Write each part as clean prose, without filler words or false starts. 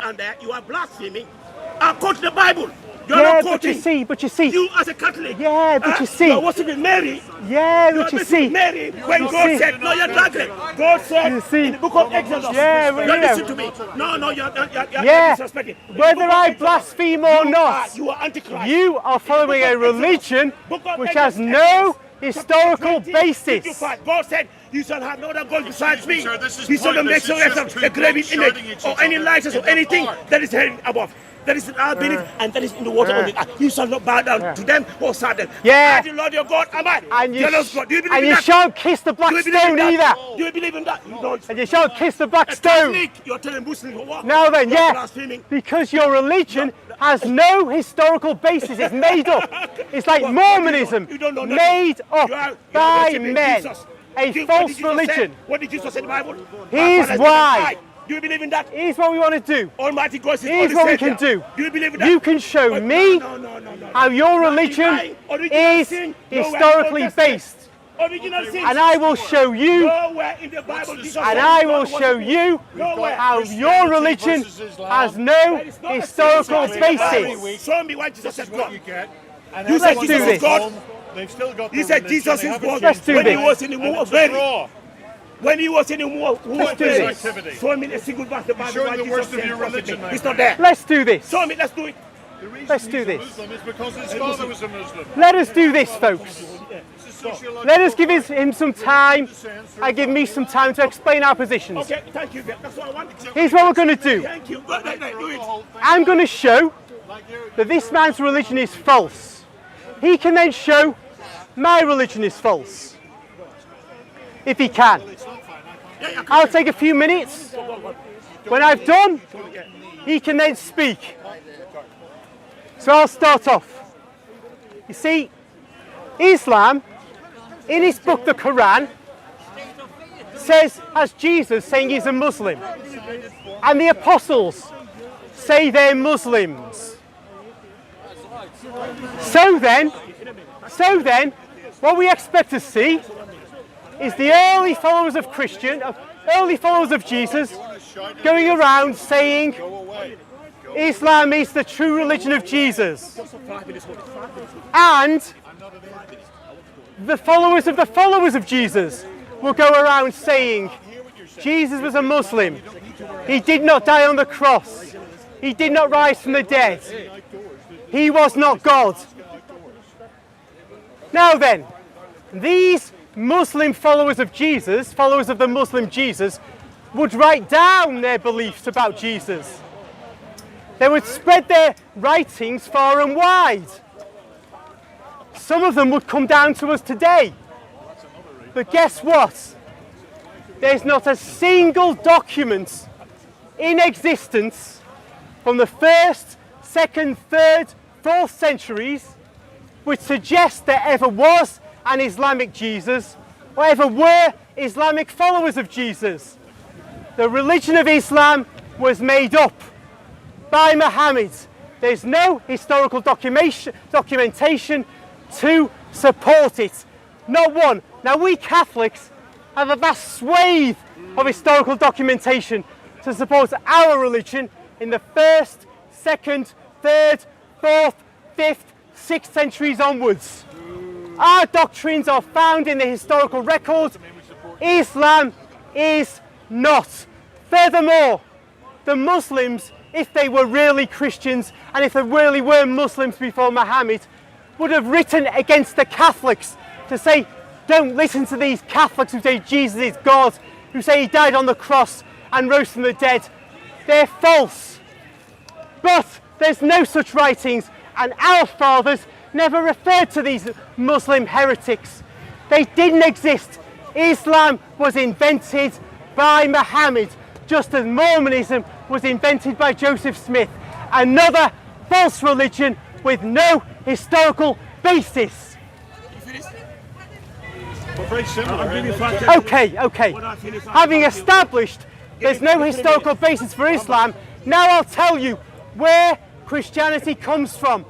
and there, you are blaspheming. I quote the Bible. You're Yeah, not but quoting. you see. You as a Catholic. Yeah, but you see. You're worshiping Mary. Yeah, You're but you see. Mary when You God see. said, no, you're dragging. God said You see. in the book of Exodus. Yeah, well, you you know. listen to me. No, you're Yeah, disrespecting. In the whether book of I Exodus, blaspheme or not, you are Antichrist. you are following a religion which has no historical basis. God said, you shall have no other God besides me. Sir, this is You shall not make pointless. so It's of just a two graven boats image shouting each or any other likeness or in the anything park. that is heaven above. That is in our belief, and that is in the water on the earth. You shall not bow down to them or serve them. Yeah. I, the Lord your God, am I? And you, God. Do you believe and in you that? shan't kiss the black Do you believe stone in that? either. Do you believe in that? You don't. And you shan't kiss the black A stone. Catholic, you're telling Muslims what? Now then, You're yeah, blaspheming. because your religion has no historical basis. It's made up. It's like Well, Mormonism, you don't know nothing. made up You are by worshiping men. Jesus. A What false did Jesus religion. say? What did Jesus say in the Bible? Here's My Father is why. God. Do you believe in that? Here's what we want to do. Almighty God is Here's only what we Savior. can do. Do you believe in that? You can show But me no. how your religion Denying original is sin, nowhere historically in the Old Testament. based. Original sin. And I will show you, Nowhere in the Bible. Jesus and said I God will was show with you Nowhere. how your Christianity religion versus Islam. has no There is not a historical sin in the Bible. basis. Show me why Jesus said This is what God. you get. And You said everyone Jesus goes is God. home, They've still got He their said religion, Jesus they is haven't God. Let's changed do When their he this. was in the and womb of it's a Mary. draw. When he was in the womb of Let's do Mary. this. Activity. Show me a single verse the Bible showing why the Jesus worst of said your religion, God. mate. It's not there. Let's do this. Show me, let's do it. The reason Let's he's do a this. Muslim is because his father was a Muslim. Let us do this, folks. It's a sociological Let us give him some time and give me some time to explain our positions. Okay, thank you. That's what I want. Here's what we're going to do. Thank you. Go ahead, do it. I'm going to show that this man's religion is false. He can then show my religion is false. If he can. I'll take a few minutes. When I've done, he can then speak. So I'll start off. You see, Islam, in his book, the Quran, has Jesus saying he's a Muslim. And the apostles say they're Muslims. So then, what we expect to see is the early followers of Jesus going around saying Islam is the true religion of Jesus. And the followers of Jesus will go around saying Jesus was a Muslim. He did not die on the cross. He did not rise from the dead. He was not God. Now then, these Muslim followers of Jesus, followers of the Muslim Jesus, would write down their beliefs about Jesus. They would spread their writings far and wide. Some of them would come down to us today. But guess what? There's not a single document in existence from the 1st, 2nd, 3rd, 4th centuries which suggests there ever was an Islamic Jesus or ever were Islamic followers of Jesus. The religion of Islam was made up by Muhammad. There's no historical documentation to support it. Not one. Now we Catholics have a vast swathe of historical documentation to support our religion in the 1st, 2nd, 3rd, 4th, 5th, 6th centuries onwards. Our doctrines are found in the historical record. Islam is not. Furthermore, the Muslims, if they were really Christians and if they really were Muslims before Muhammad, would have written against the Catholics to say, don't listen to these Catholics who say Jesus is God, who say he died on the cross and rose from the dead. They're false. But there's no such writings, and our fathers never referred to these Muslim heretics. They didn't exist. Islam was invented by Muhammad, just as Mormonism was invented by Joseph Smith. Another false religion with no historical basis. Very similar. Okay. Having established there's no historical basis for Islam, now I'll tell you where Christianity comes from.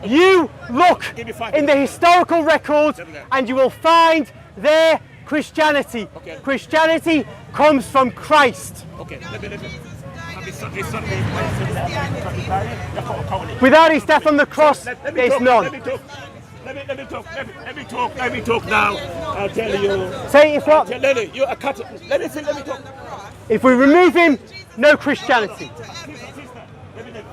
You look in the historical record and you will find their Christianity. Christianity comes from Christ. Okay, let me. Without his death on the cross, there's none. Let me talk now. I'll tell you. Say if what? You're a Catholic. Let me talk. If we remove him, no Christianity.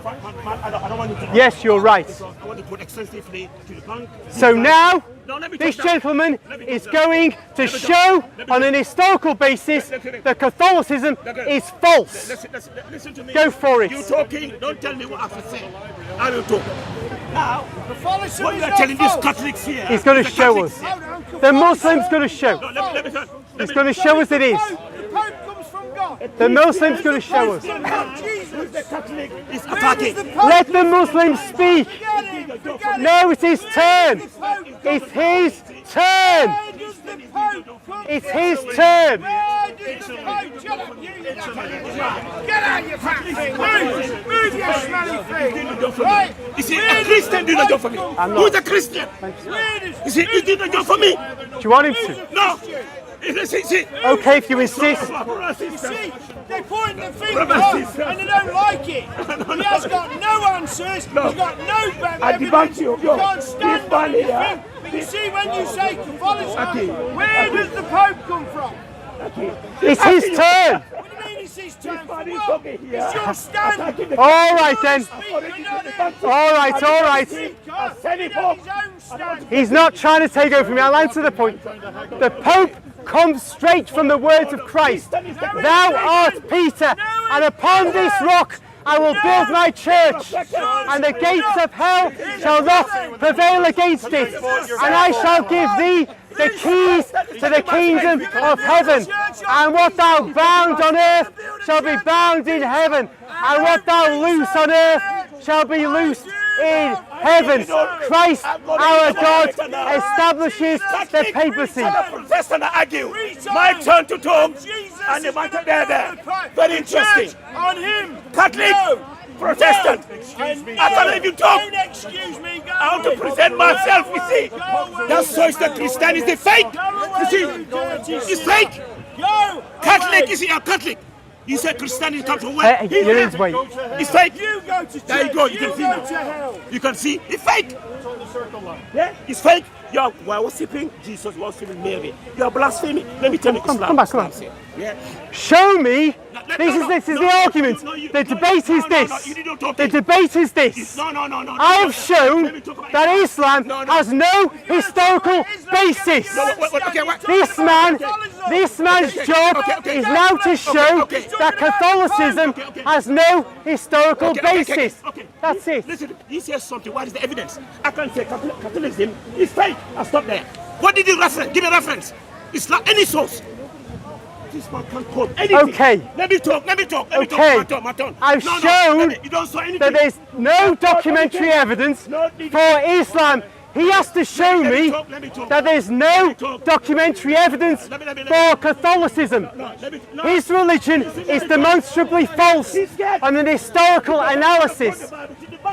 I don't want you to. Yes, you're right. I want to put extensively to the bank. So now, No, let me this talk now. gentleman Let me is talk now. going to show on an historical basis that Catholicism is false. Listen to me. Go for it. You talking? Don't tell me what I have to say. I will talk. Now, Catholicism what you is are not telling these false. Catholics here. He's going to the show Catholics us. here- The Muslim's going to show. No, let me talk. He's going to show us it is. The Pope comes from God. The Muslim's going to show us. Jesus. The Catholic is attacking. Let the Muslims speak. No, it's his turn. It's his turn. It's his turn. Get out your fat thing. Move your smelly thing. Right. You see, a Christian did a job for me. Who's a Christian? You see, he did a job for me. Do you want him to? No. See. Okay, if you insist. You see, they point the finger and they don't like it. He has got no answers. He's got no I debunk evidence. you. You can't stand This man on here. anything. But you see, when you say Catholicism, Okay. where does the Pope come from? It's his turn. What do you mean it's his turn for man is what? talking here. It's your stand. All right then. All right, all right. He's not trying to take over me. I'll answer the point. The Pope comes straight from the words of Christ. Thou art Peter, and upon this rock I will build my church, and the gates of hell shall not prevail against it. And I shall give thee the keys to the kingdom of heaven. And what thou bound on earth shall be bound in heaven, and what thou loose on earth shall be loosed in heaven. Christ, our God, establishes the papacy. Protestant argue. My turn to talk, and the matter there. Very interesting. On him. Catholic, Protestant. I can't let you talk. Don't excuse me. Go I want to present myself, you see. That shows that Christianity is fake. You see, it's fake. Go. Catholic, you see, a Catholic. You said Christianity comes from where? Hey, you're in his way. It's fake. You go to church. There you go, you can see go now. to hell. You can see, it's fake. Yeah, it's fake. You are worshipping Jesus, worshipping Mary. You are blaspheming. Let me tell you, Islam. come back, come on. Islam says, yeah. Show me. This is No, the argument. The debate is this. You don't talk. The debate is this. No. I have shown that Islam has no historical basis. This man's job is now to show that Catholicism has no historical basis. That's it. Listen, he says something. What is the evidence? I can say Catholicism is fake. I'll stop there. What did he reference? Give me a reference. It's not any source. This man can't quote anything. Okay. Let me talk. Okay. My turn. I've No, shown you don't show anything. that there's no documentary evidence for Islam. He has to show me that there's no documentary evidence for Catholicism. His religion is demonstrably false on an historical analysis.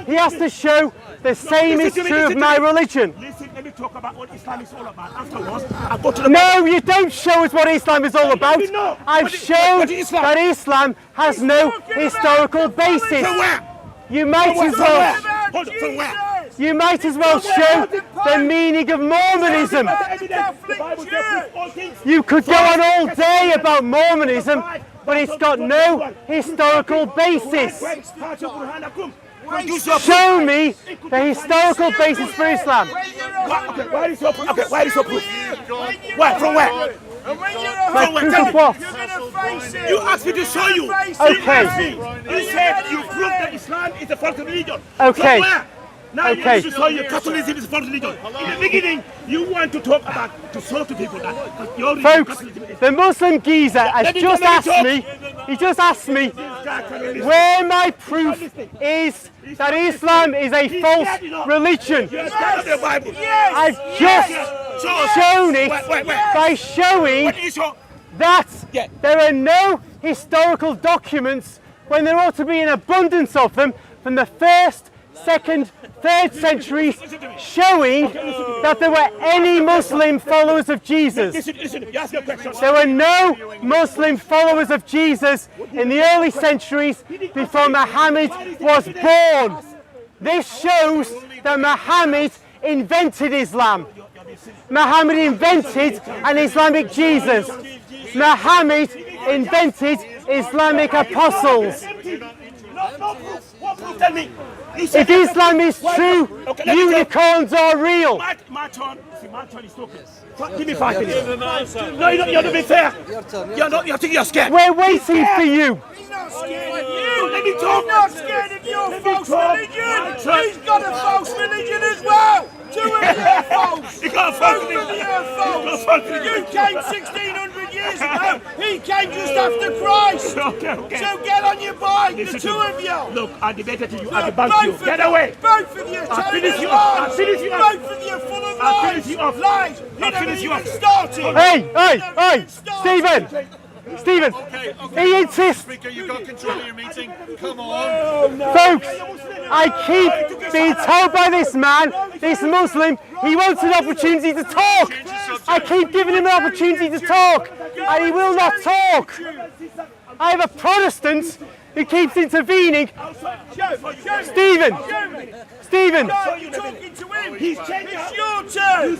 He has to show the same is true of my religion. Listen, let me talk about what Islam is all about. Afterwards, I'll go to the No, you don't show us what Islam is all about. I've shown what is Islam? that Islam has no historical basis. From where? You might as From where? well. Hold on, from where? You might as well show the meaning of Mormonism. You could go on all day about Mormonism, but it's got no historical basis. Show me the historical basis for Islam. Okay, where is your proof? Where? From where? Like proof of what? You asked me to show you. Okay. You said you proved that Islam is a false religion. Okay. From where? Now Okay. you need to show you Catholicism is a false religion. In the beginning, you want to talk about, to show to people that your religion, Folks, Catholicism is the Muslim geezer has just asked me where my proof is that Islam is a false religion. the Bible. I've just shown it Wait. by showing What is your... that Yeah. there are no historical documents when there ought to be an abundance of them from the 1st 2nd, 3rd centuries showing that there were any Muslim followers of Jesus. Listen, you ask your question. There were no Muslim followers of Jesus in the early centuries before Muhammad was born. This shows that Muhammad invented Islam. Muhammad invented an Islamic Jesus. Muhammad invented Islamic apostles. No proof. What proof? Tell me. If Islam is true, unicorns are real. My turn. See, my turn is talking. Give me 5 minutes. No, you're not being fair. You're thinking you're scared. We're waiting for you. He's not scared of you. Let me talk. He's not scared of your false religion. He's got a false religion as well. 2 of you are false. You got a false Both of religion. you are false. false religion. You came 1,600 years ago. He came just after Christ. Okay. So get on your bike, Listen the to 2 me. of you. Look, I debated to you. I Look, debunked you. both of Get away. Both of you I'll telling finish us you off. I'll lies. finish you off. Both of you full of I'll lies. finish you off. Lies. You I'll never finish you even off. started. Hey, Stephen! Stephen, he insists. Speaker, you've got control of your meeting. Come on. Folks, I keep being told by this man, this Muslim, he wants an opportunity to talk. I keep giving him an opportunity to talk, and he will not talk. I have a Protestant who keeps intervening. Stephen! You're talking to him. It's your turn.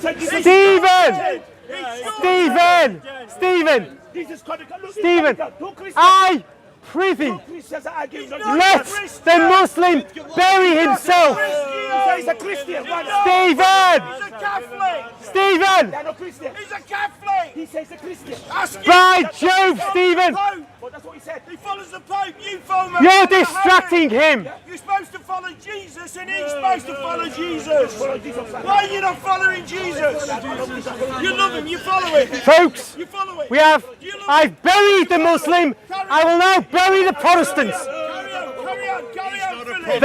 Stephen! Jesus Christ. Stephen, I prithee, let the Muslim bury himself. He's a Christian. Stephen! He's a Catholic. Stephen! They're not Christian. He's a Catholic. He says a Christian. Ask him. By Jove, Stephen! But that's what he said. He follows the Pope. You follow You're distracting him. You're supposed to follow Jesus, and he's supposed to follow Jesus. Why are you not following Jesus? You love him. You follow him. Folks, You follow him. I've buried the Muslim. I will now bury the Protestants. Carry on, Philip.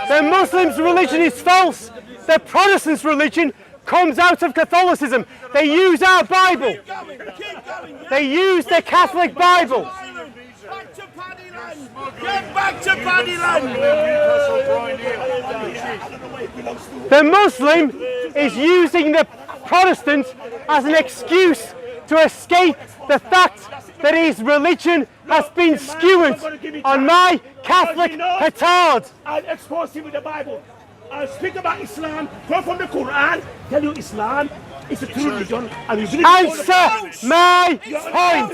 The Muslim's religion is false. The Protestant's religion comes out of Catholicism. They use our Bible. Keep going. They use the Catholic Bible. Back to Paddyland. Get back to Paddyland. The Muslim is using the Protestant as an excuse to escape the fact that his religion has been skewered on my Catholic petard. I'll expose him with the Bible. I'll speak about Islam, quote from the Quran, tell you Islam is a true religion. And you believe Answer my point.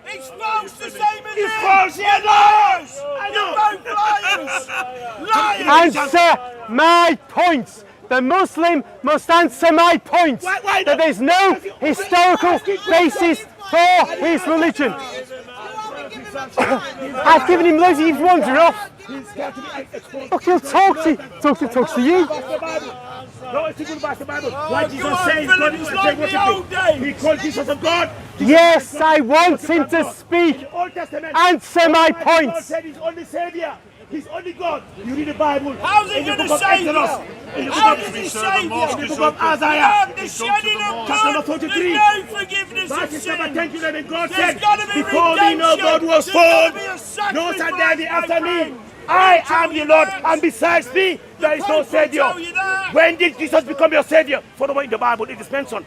It's false, the same as It's him. false, yeah, Liars. I You're know. both liars. Answer my point. The Muslim must answer my point Why that there's no historical basis for his religion. I've given him loads, he's wandering off. He's got to be exposed. Look, he'll talk to you. No, it's a good about the Bible. Why Jesus on, says Philip, God it's is like the old days. He called Jesus a God. Yes, I want him to speak. Old Testament. Answer my God points. said he's only Savior. He's only God. You read the Bible. How's he in the going to book of save Exodus, you? in the How book does of he serve save the mosque you? in the book of Isaiah. God, the shedding of Chapter blood, 43. there's no forgiveness of Verse number 10 sin. to 11, God There's said, got to be before we know redemption. God was There's got to be a formed, sacrifice, no shall there be my after me. friend. I Who am told the you Lord, that? and besides me, there is no Pope will Savior. tell you that. When did Jesus become your Savior? Follow in the Bible, it is mentioned.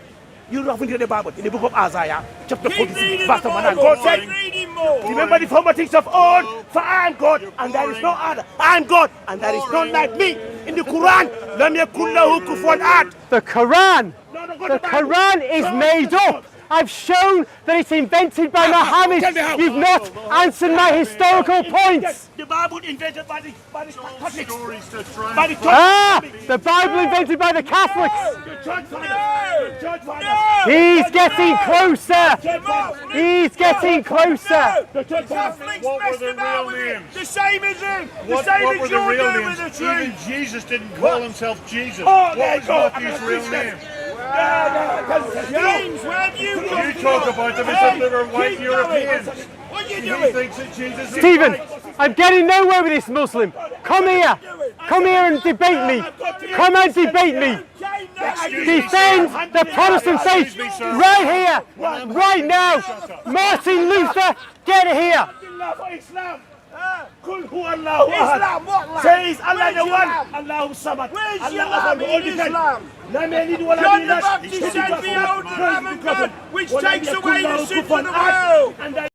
You have read the Bible in the book of Isaiah, chapter Keep 46, reading verse the number 9. Bible. God said, Keep reading more. remember the former things of old, for I am God, and there is no other. I am God, and there is none like me. In the Quran, لم يكن له كفوا أحد. The Quran. No, go The to Bible. Quran is No, made up. I've shown that it's invented by Muhammad. Tell me how. You've not answered my historical points. The Bible invented by the Catholics. Stories to try By the and church. The Bible invented by the Catholics. The church fathers. The church fathers. He's getting closer. Church He's getting closer. The church fathers. Catholics What were messed the about real with it. names? The same as him. The What same were as the you're real doing names? with the truth. Even Jesus didn't call himself Jesus. Oh, there What you go. was Matthew's real name? James, where have you gone? You talk about them as if they were white keep Europeans. going. What are you He doing? thinks that Jesus is Stephen, white. I'm getting nowhere with this Muslim. Come here. Come here and debate me. Come and debate me. Defend the Protestant faith right here, right now. Martin Luther, get here. For Islam. Kul hu Allahu ahad. Islam, what lamb? Says Allah Where's the your one, lamb? Allahu samad. Where's Allah your ahad, lamb all in the time. Islam? Lam yalid wa lam John the yulad. Baptist said, behold the Lamb of God, which takes away the sins of the world. And I